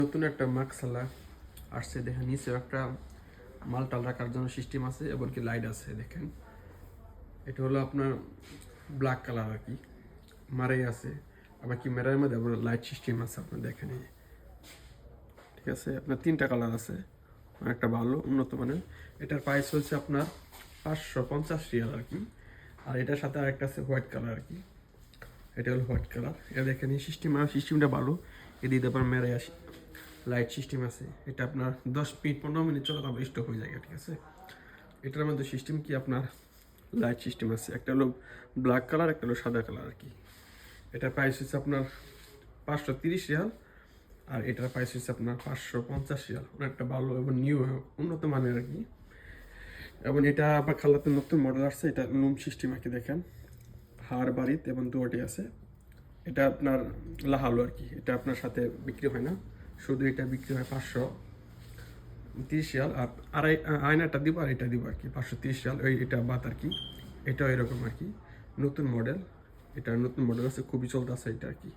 নতুন একটা মাকসালা আসছে, দেখেন নিচে একটা মালটাল রাখার জন্য সিস্টেম আছে, এমনকি লাইট আছে। দেখেন এটা হলো আপনার ব্ল্যাক কালার আর কি, মারাই আছে। আবার কি মেরার মধ্যে আবার লাইট সিস্টেম আছে, আপনার দেখেন এই যে। ঠিক আছে, আপনার 3টা কালার আছে, একটা ভালো উন্নত মানের। এটার প্রাইস হচ্ছে আপনার 550 রিয়াল আর কি। আর এটার সাথে আরেকটা আছে হোয়াইট কালার আর কি, এটা হলো হোয়াইট কালার। এটা দেখেন এই সিস্টেমটা ভালো। এদিকে আবার মেরাই আসে, লাইট সিস্টেম আছে। এটা আপনার 10 মিনিট 15 মিনিট চলে তারপর স্টপ হয়ে যায়। ঠিক আছে, এটার মধ্যে সিস্টেম কি আপনার লাইট সিস্টেম আছে। একটা হলো ব্ল্যাক কালার, একটা হলো সাদা কালার আর কি। এটার প্রাইস হচ্ছে আপনার 530 রিয়াল। আর এটার প্রাইস হচ্ছে আপনার 550 রিয়াল। অনেকটা ভালো এবং নিউ উন্নত মানের আর কি। এবং এটা আবার খালাতে নতুন মডেল আসছে, এটা লুম সিস্টেম আর কি। দেখেন হাড় বাড়িতে এবং দুয়াটি আছে। এটা আপনার লাহালো আর কি, এটা আপনার সাথে বিক্রি হয় না, শুধু এটা বিক্রি হয় 530 রিয়াল। আর আয়নাটা দিব আর এটা দিব আর কি 530 রিয়াল। এটা বাদ আর কি। এটাও এরকম আর কি, নতুন মডেল। এটা নতুন মডেল আছে, খুবই চলতে আছে এটা আর কি।